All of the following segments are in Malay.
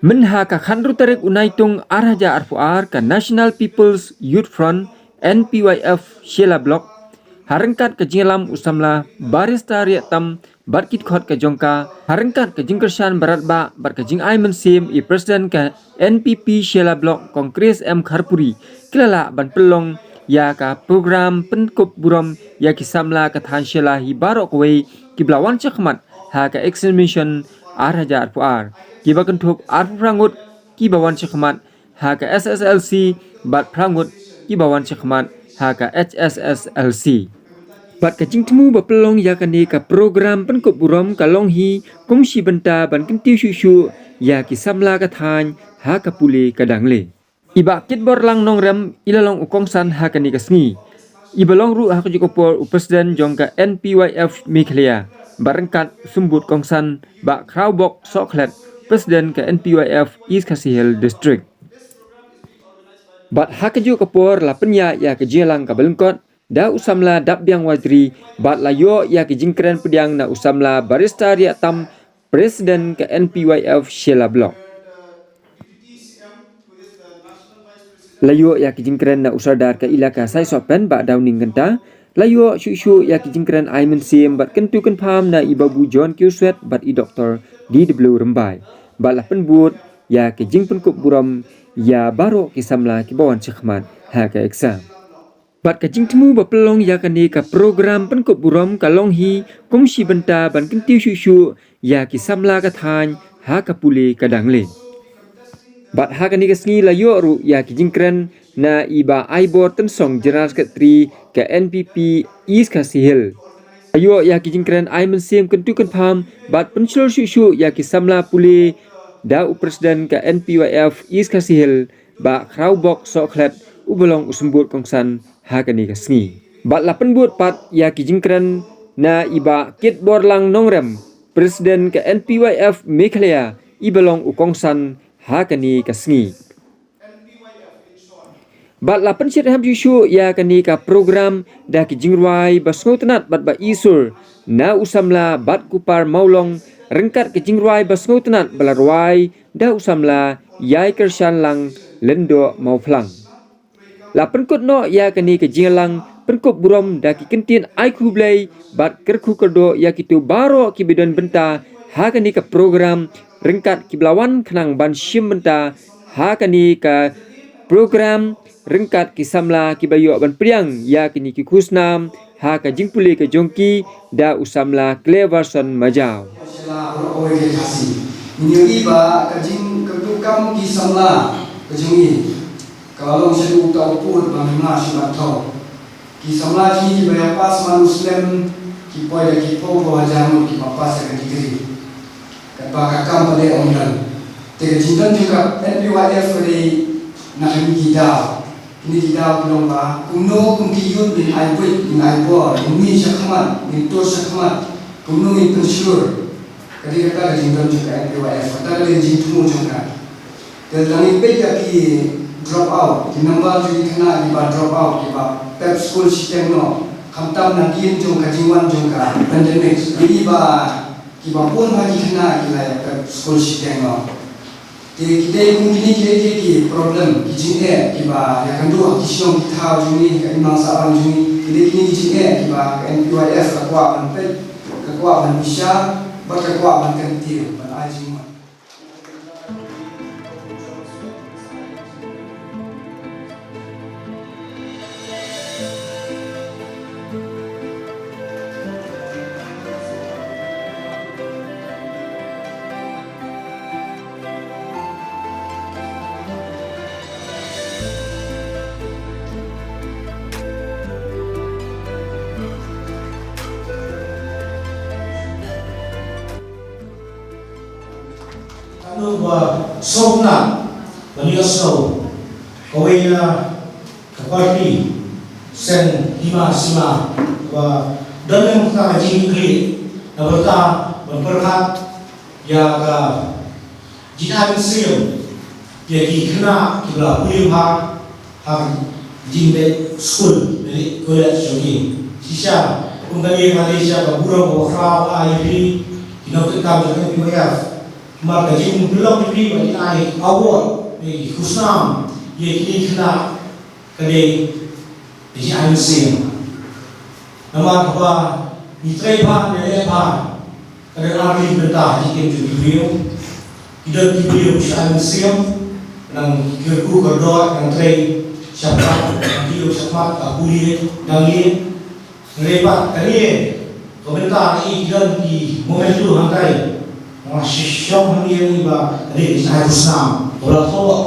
Menha ka khandru tarik unaitung arhaja arfuar ka National People's Youth Front NPYF Shela Block harengkat ke jingalam usamla barista riatam barkit khot ke jongka harengkat ke jingkersan baratba bar ke jing ai mensim i presiden ke NPP Shela Block Kongres M Kharpuri kilala ban pelong ya ka program penkup buram ya kisamla ka than Shela hi barok wei kiblawan chakmat ha ka examination arhaja arfuar kiba kentuk arfu prangut kibawan chakmat ha ka SSLC bat prangut kibawan chakmat ha ka HSSLC bat ka jingtemu bapelong ya kani ka program penkup buram ka longhi kumsi benta ban kentiu shushu ya kisamla ka than ha ka puli ka dangle iba kitbor lang nongrem ilalong ukongsan ha kani ka sngi ibalong ru ha ka jukopor presiden jongka NPYF Mikhlea barengkat sumbut kongsan ba Kraubok Soklet presiden ke NPYF East Khasi Hill District bat ha ka jukopor la penya ya ka jelang ka belengkot da usamla dabbiang waziri bat layo ya ki jingkren pediang na usamla barista riatam presiden ke NPYF Shela Block layo ya ki jingkren na usardar ke ilaka sai sopen ba downing genta layo shu ya ki jingkren aimen sim bat kentu kan pham na ibabu John Q Sweat bat i doktor DW Rembai bat la penbut ya ki jing penkup buram ya baro ki samla ki bawan chakmat ha ka exam bat ka jingtemu bapelong ya kani ka program penkup buram ka longhi kumsi benta ban kentiu shu ya ki samla ka than ha ka puli ka dangle bat ha kani ka sngi layo ru ya ki jingkren na iba aibor tensong general secretary ka NPP East Khasi Hill ayo ya ki jingkren ai mensim kentu kan pham bat penchul shu ya ki samla puli da presiden ka NPYF East Khasi Hill ba Kraubok Soklet ubelong usembut kongsan ha kani ka sngi bat la penbut pat ya ki jingkren na iba kitbor lang nongrem presiden ka NPYF Mikhlea ibelong ukongsan ha kani ka sngi bat la pensit ham shu ya kani ka program da ki jingruai basngotenat bat ba isur na usamla bat kupar maulong rengkat ke jingruai basngotenat balarwai da usamla yai kersan lang lendo mauflang la penkut no ya kani ke jinglang penkup buram da ki kentin ai kublai bat kerku kerdo ya kitu baro ki bidon benta ha kani ka program rengkat ki blawan khnang ban shim benta ha kani ka program rengkat ki samla ki bayo ban priang ya kini ki khusnam ha ka jingpuli ke jongki da usamla Cleverson Majau ni ba ka jing kam ki samla ke jongi kalau sedu tau put bangna simat tau ki samla ki baya pas man muslim ki poya ki po jamu ki papas ka digri ka ba ka kam pale ondan te jindan juga NPYF ri na ni kita belum ba kuno kumtiyut bin aibut bin aibor ini syakmat bin to syakmat kuno bin pensyur kali kata jindan juga NPYF kata le jintu juga dan pe ya ki drop out di number jadi kena di ba drop out di ba pep school system no kamtam na kin jong kajiwan jong ka pandemic di ba ki ba pun lagi kena di la pep school system no di kita mungkin ki problem ki jing ki ba ya kan do akisyon ki tha juni ka imang sa ang juni kini jing ki ba NPYF ka kwa ban pe ka kwa ban bisa ba ka kwa ban kan tiu ban ajing Wa sopna bani asno kawela kapati sen hima sima wa dalam ka jingkri naberta berperhat ya ka jinan sim ya ki kena kibla pulimha ha jinde school dari college jogi sisa undang Malaysia ka burung wa kra IP Kinautikam sa PYF, magkajing belum diberi bagi award di Husnam, ia kini kena kadai di IMC. Nama apa? Mitrai pa, nilai pa, kadai arti bertah jika diberi, tidak diberi di IMC, nang kerku kerdot, nang tray siapa, nang kilo siapa, kapuli, nang ini, ngelepat kali. Komentar ini dan di momen itu hantai masih syok mengirim ba dari Israel Islam orang tua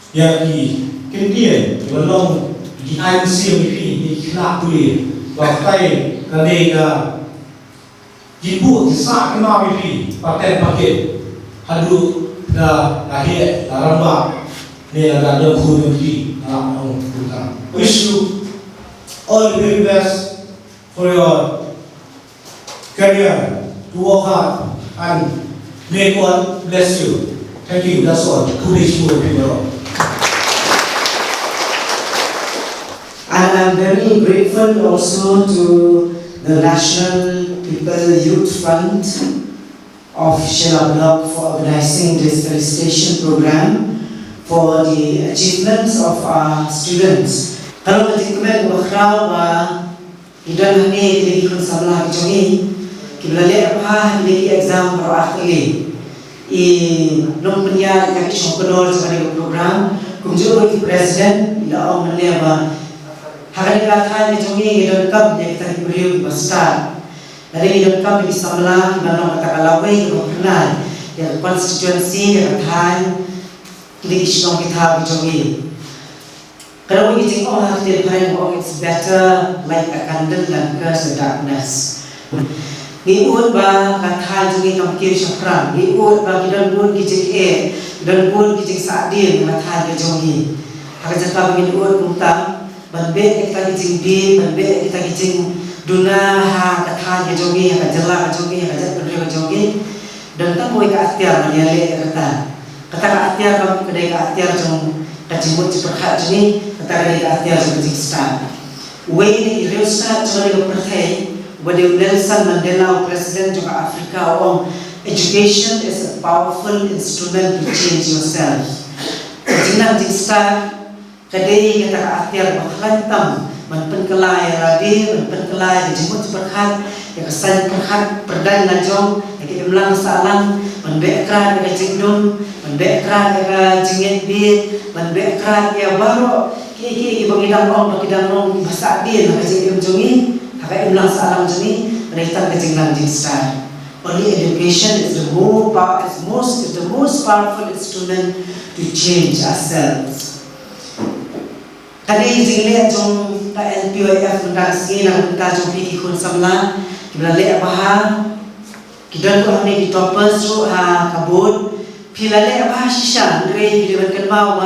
ya di kemudian belum di IMC ini di kena tulis waktu ketika jibu kisah kena ini paten paket hadu dah lahir daramba ni ada dahulu di dalam bukan. Wish you all the very best for your career to work hard and may God bless you. Thank you. That's all. Kudos to people. And I'm very grateful also to the National People Youth Fund of Sheila Block for organizing this felicitation program for the achievements of our students. Kalau kita komen bahawa idan ini di kun samlah kejongi Kibalali apa di exam berakali nom punya kaki songkonol sebagai program kunjung ke presiden ila om menleba hari kata ni jongi idon kap ni kita diberi besar dari idon kap di samla manong kata kalawai ko kenal yang constituency yang kata di kisong kita jongi kalau we think oh the time it's better like a candle than curse the darkness. Giut ba kata jungi kamkir syafran, giut ba kidan bun kijik dan bun kijik sadin kata jungi. Hak jaka bingin ut kumta, banbe kita kijing bi, banbe kita kijing duna ha kata jungi, hak jala jungi, hak jat berdua jungi. Dan tak boleh keatiar maniale kata. Kata keatiar kam kedai keatiar jung kajimut ciperhat jungi, kata kedai keatiar jung kijing start. Way ni real start jungi ko perthai. Wadi Nelson Mandela, President of Africa, education is a powerful instrument to change yourself. Jinang jingsta kadai kata akhir bakhantam manpen kelai radi manpen kelai dijemput berkat ya kesan berkat perdan lajong ya imlang salang manbekran ya jingdun manbekran ya jingit bit manbekran ya baru ki bangidang nong bahasa adil ya jingim jongi Hak imlang salam jeni mereka kejenglan jinstar. Only education is the most powerful instrument to change ourselves. Tadi jingle jong ta NPYF undang sini nak kita jom pergi kun samla kita lek apa kita tu ambil di toppers tu kabut pila lek apa shisha dari bila berkenal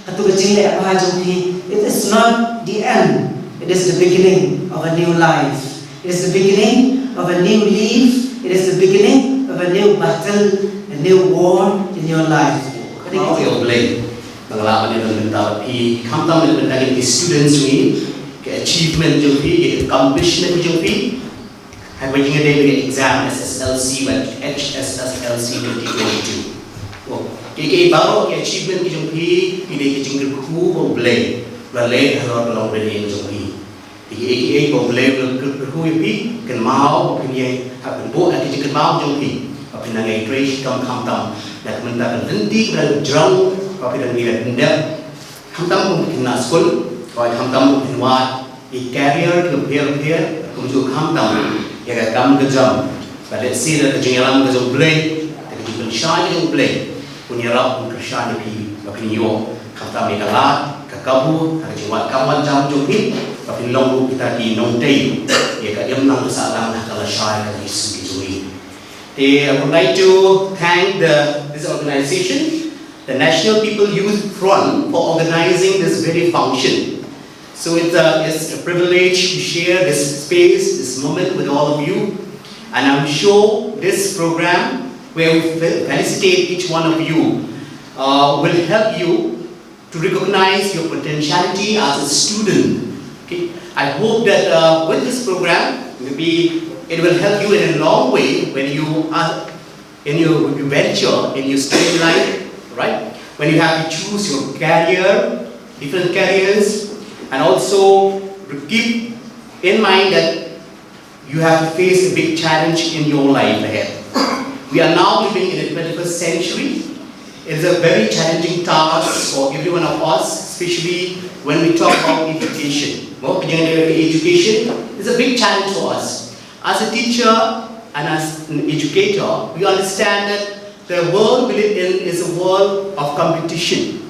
katu jingle apa jom pergi. It is not the end. It is the beginning of a new life. It is the beginning of a new leaf. It is the beginning of a new battle, a new war in your life. How you play? Pengalaman yang mendapat pi, kamtam yang mendapat di students ni, ke achievement yang pi, ke accomplishment yang pi, hai macam ada dengan exam SSLC dan HSSLC 2022. Oh, ke baru ke achievement yang pi, ini ke jengkel buku boleh, boleh kalau boleh yang pi. Iki boleh berkuih pi, kan mau punya hak bentuk nanti jika mau jompi, tapi nangai trace kam dan mendapat nanti kemudian jauh, tapi dan dia hendak kam mungkin nak sekolah, kalau kam mungkin buat di career kemudian kemudian kam ya kam kejam, pada sila kejengalan kejam boleh, tapi jika syai yang boleh, punya rap punya syai pi, tapi yo kam mekalat, kekabu, kejengalan kawan jam jompi. Tapi long kita di nontai, ya kat dia menang salam nak kalau syai kalau isu gitu. I would like to thank this organization, the National People Youth Front, for organizing this very function. So it's a privilege to share this space, this moment with all of you, and I'm sure this program, where we felicitate each one of you, will help you to recognize your potentiality as a student. Okay. I hope that with this program, maybe It will help you in a long way when you are in your venture, in your student life, right? When you have to choose your career, different careers, and also keep in mind that you have to face a big challenge in your life ahead. We are now living in the 21st century. It is a very challenging task for every one of us, especially when we talk about education. Education is a big challenge for us. As a teacher and as an educator, we understand that the world we live in is a world of competition,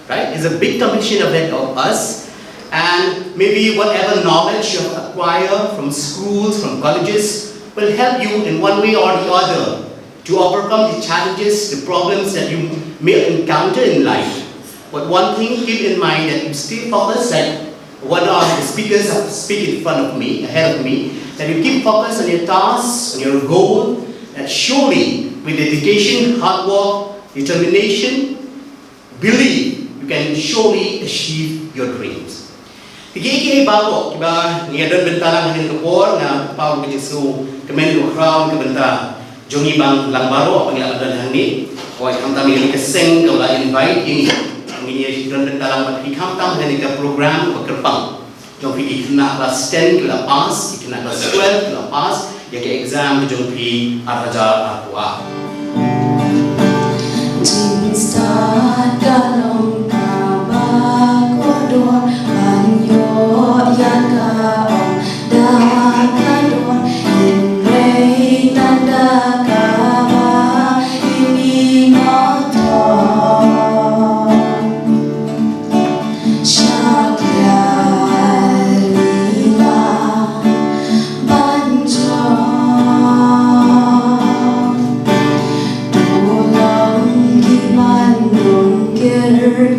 right? It's a big competition of us, and maybe whatever knowledge you have acquired from schools, from colleges, will help you in one way or the other to overcome the challenges, the problems that you may encounter in life. But one thing, keep in mind that you stay focused, like one of the speakers have speak in front of me, ahead of me, that you keep focused on your tasks, on your goal, that surely with dedication, hard work, determination, believe, you can surely achieve your dreams. Kiki bago kiba ngiadan bentalang hanin kapor na pau kejesu kemen lu crown kebenta jongi bang lang baro panggil adan hani oi kamta mi keseng kau la invite ini ngi dan bentalang bat kamta hanin ka program pekerpang jong pi ikna kelas 10 kelas pas ikna kelas 12 kelas pas ya ke exam jong pi araja aqua Start galong kaba kodon banyo yakaong dakadon inrei tanda kaba iminoton syakyar lila banjon tulong giman nungkir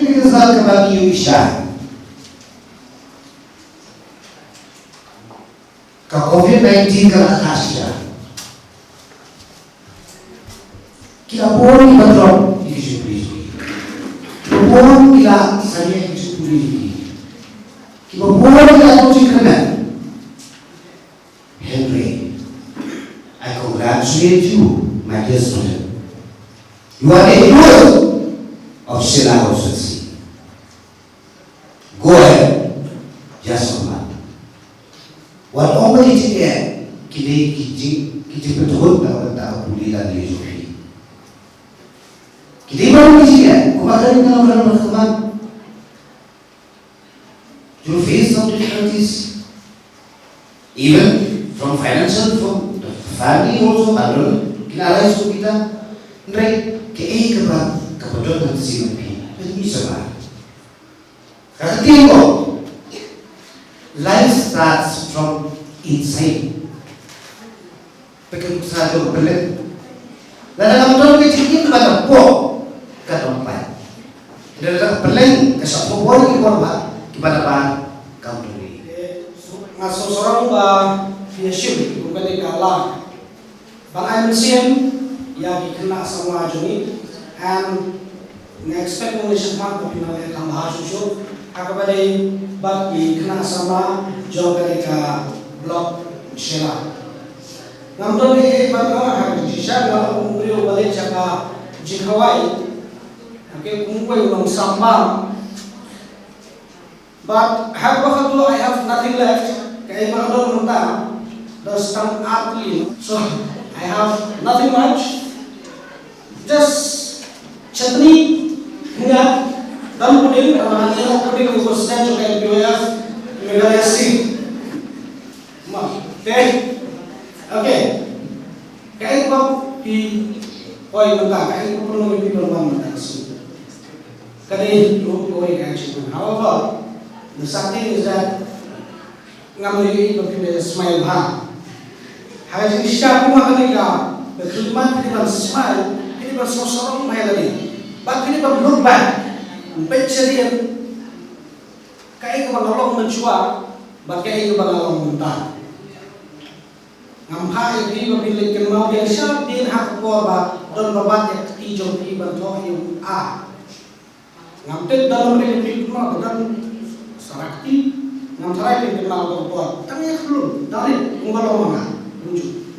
kesal kembali Isya. Ke COVID-19 ke Asia. Kita boleh berdoa di sini. Kita boleh kita saya di sini. Kita boleh kita tuju kena. Henry, I congratulate you, my dear student. You are the hero of Sheila University. Go ahead, just one. What only is there? Kita betul tahu boleh dan Yesus. Kita baru di sini. Kemarin kita berkembang. You face some difficulties, even from financial, from the family also. Baru kita raih kita, mereka kebetulan sini ini sebab. Ketiga, life starts from inside. Pegang satu belit. Dan dalam tahun kecil itu ada po keempat. Dan dalam belit kesatu po ini korban kepada apa kamu ini. Masuk seorang fiaship bukan dikalah. Bang Aiman Siem yang dikena sama Juni and expect Malaysia Bank tapi nak tambah susu. Kepada bab dikena sama jauh dari ke blok Sheila. Namun ini pada hari jika kalau umur balik jaga jikawai, okay, umur ulang sambang. But have I have nothing left. Kaya makadol munta, does come atli. So I have nothing much. Just chutney, hingga dan puding hanya puding ukurnya juga PWF Meghalaya State. Okay. Kaya ko di oy munta, kaya ko perlu lebih berlawan munta. Kaya ko kaya cuma. However, the something is that ngamoy ko smile ha. Haji siya kuma kanila, berkhidmat di smile, ini bersosok mayalani. But ini look back. Pencarian kaya ko manolong mencuba, but kaya ko manolong munta. Ngamkai di pemilik kenal yang siap din hak korban dan babat yang ketiga di bantuan yang A. Ngamtet dalam pemilik kenal dan sarakti ngamsarai yang kenal korban. Tapi yang belum dari mengalami mana wujud.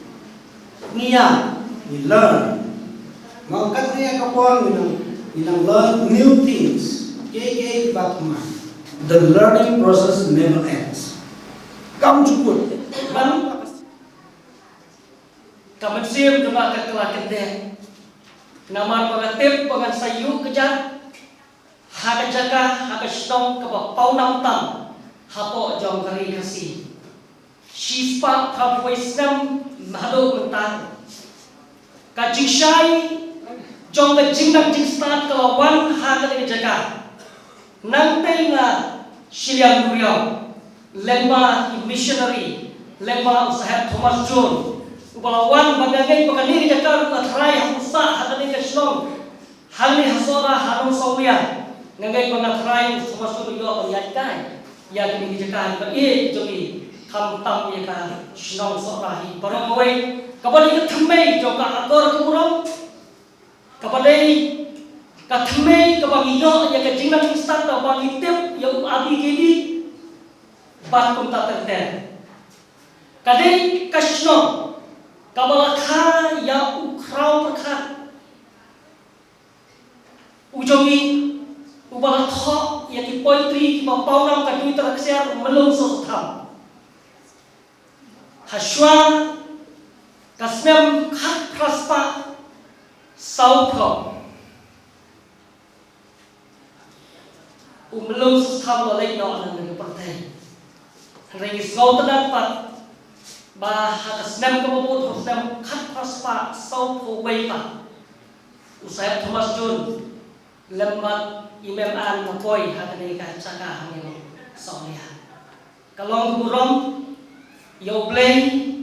Nia, we learn. Maka nia korban we learn new things. Kaya batman. The learning process never ends. Kamu cukup. Kamu siap cuma ketelah kedai. Nama pengatip pengat sayu kejar. Hak jaga hak stong kepa pau nam tam. Hapo jong kari kasih. Shispa kapoi snam mahado mentang. Kajing syai jong kajing nak jing start kelawan hak kali jaga. Nanti nga Siliang Buriau, lemba missionary, lemba usaha Thomas John. Upalawan bagay pagkali Jakarta atray hamusa hakani kasong hali hasora hanong sawiya ngagay pangatray sumasunod yo panyatkan ya kini Jakarta jogi kamtam ya ka sinong sorahi barangaway kapali kathmay joka akor kumurong kapali kathmay kabangiyo ya kajingnan instant bangitip ya abi gidi bat kumta terten kadai kasong kabalakha ya ukraw perkha ujongi ubalakha ya ki poetry ki papawnam ka duit raksar melung sotham hashwa kasmem khat praspa saupro melung sotham lo lei no anan ke partai rengis ngautan pat bah kasnem kebobot kasnem khat praspa saupro weipa usai Thomas John lembat imam an mapoi hakane ka chaka hangin sonia kalong burong yoblei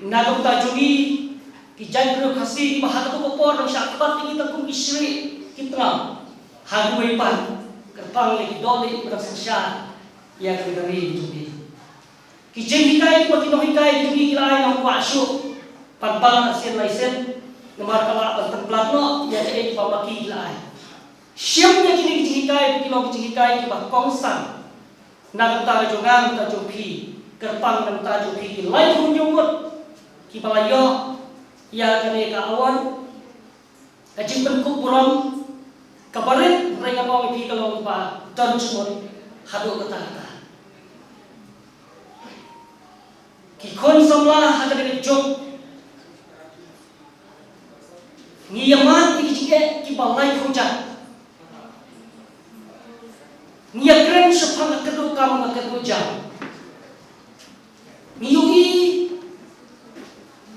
nadok tajungi kijan bro khasi mahat ko por ng syakbat tingi takung isri kitna hagway pan kerpang lagi doli berasasya ya kegari jubi kijeng hikai ko tino hikai jubi kilai ng kwasyo panbang asin laisen namar kala templatno ya e pamaki kilai siam ya kini kijeng hikai kilo kijeng hikai ki ba kongsan nang ta jongang ta jopi kerpang nang ta jopi kilai hunyumut ki balayo ya kene ka awan kajing penkuk buram kabarit mereka mau pergi kalau pak John Smith hadu kata kikon samlah ada dengan jok ngiyaman ikijike kibalai hujan ngiyakren sepang kedu kam kedu jam ngiyui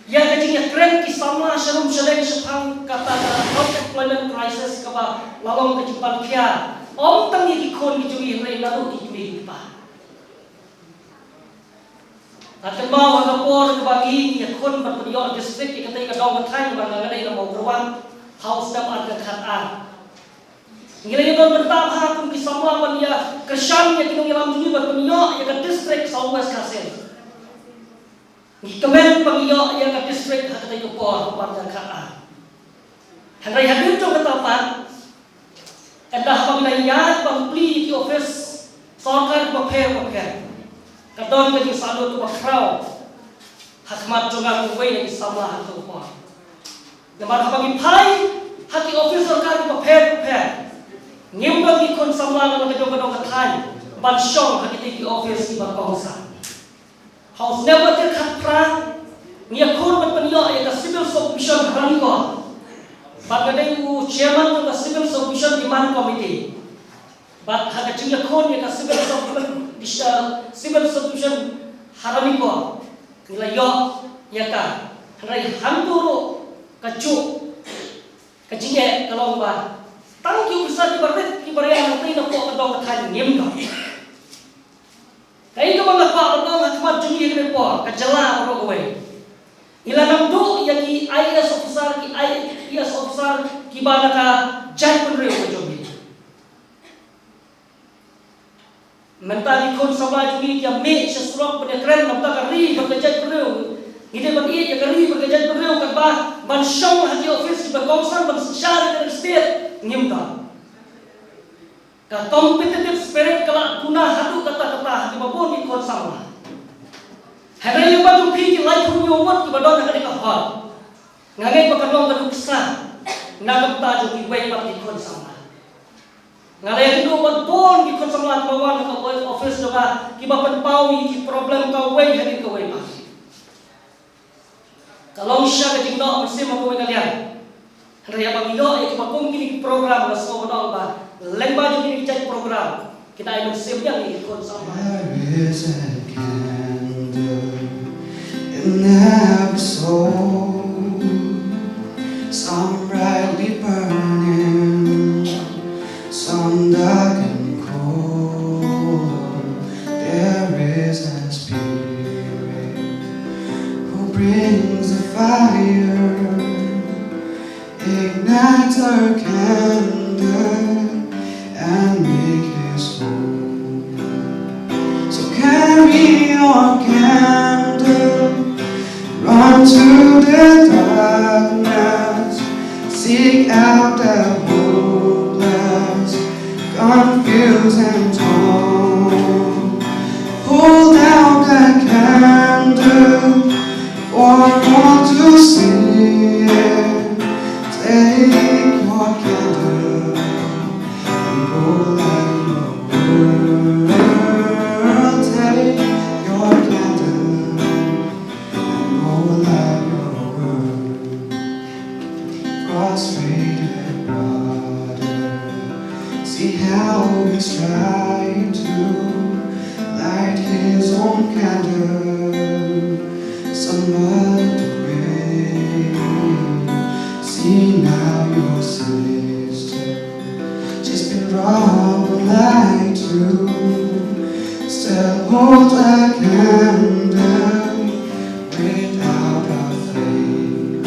ya kajing keren kisama shalom shalom sepang kata employment crisis kaba lalong kejipan kia om tangi kikon kijui rei lalu kijui pa akan bawa kapor kebagi ya kon berperiok distrik ikatai kadong katai bang ngadai mau beruang house dam ada kata ngilai don bertap hakun kisama ban ya kersan ya kinong ilam juni berperiok ya ke distrik Southwest Kasem Kemen pangiyok yang ke distrik hakatai kupor warga kaa. Henry hadir jong ketapan. Endah panglayat pangpli di office sorkan paper. Kadon kajing salut bakraw. Hakmat jongang kuwe yang sama hatu kupor. Namar hapangi pai haki office sorkan paper. Ngimbang ikon sama nang kadong katay. Bansyong haki di office di bangkongsa. House never take pra niya kon matpanyo ya civil submission harani ko bagay u chairman ng civil submission demand committee but haga jinga kon ya civil submission harani ko nila yo ya ka rai handuro kacu kajinge kalau ba thank you bisa dibaret kibaraya ng po kadong kan ngim ko Kaya mga pa hakmat jumi yang report kajala orang away. Ilanam do yang ki IAS officer ki bana ka jai penreu ka jumi. Mentali kon sabla jumi yang me sesuatu penekren namta ka ri berkajai penreu. Ide ban iya ka ri berkajai penreu ka ba ban syong hati office di bagongsan ban syar dari state ngimta. Ka competitive spirit kala punah hadu kata-kata di babon ikon sama. Hari yang baru pergi lagi punya umat di badon hari kahal. Ngangai pakadong kaduksa nagam tajo di way pat ikon sama. Ngalai kedua umat pon ikon sama bawan ke office juga kibapan pawi ki problem kau way hari kau way pas. Kalau isya kejing dok mesti mau kalian. Hari yang baru itu kibakong kini program langsung badong ba. Lembah juga dicari program kita akan siapkan ini ikon sama. There is a candle in every soul, some brightly burning, some dark and cold. There is a spirit who brings the fire, ignites our candle and make his home. So carry your candle, run to the darkness, seek out the hopeless, confused and torn. Hold out the candle for all to see. Take your candle and go light your world. Take your candle and go light your world. Frustrated brother, see how he's trying to light his own candle. Some other way. See now your sister, she's been wrong all night too. Still hold a candle without a flame.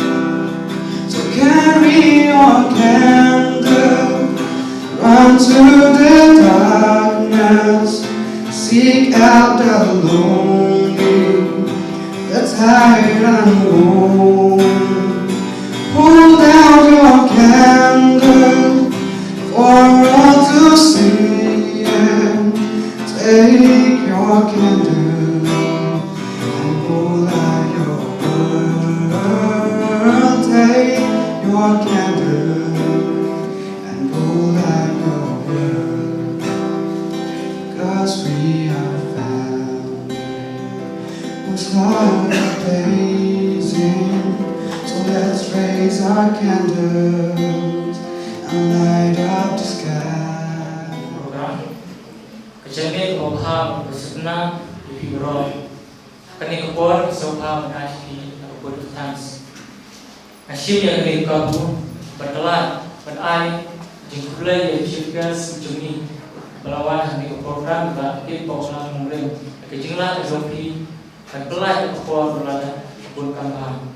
So carry your candle, run to the dark. ever lonely, the tired and worn. Hold out your candle for all to see, and take your candle and pull out your world. Take your candle and pull out your world. 'Cause we have found what's not amazing. So let's raise our candles and light up the sky. Program kejadian Obham bersenang di Fibron kini kebor Sobham mengaji kebor Tans asyik yang kini kamu bertelat berai jengkulai yang juga sejuni melawan kini program bagi pengulang mengering kejenglah kejopi dan pelai kebor berlada kebor kampang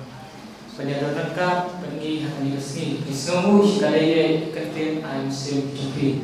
penyedotan kap pergi kini kesini disengmu sekali ketin ayam sim jumpi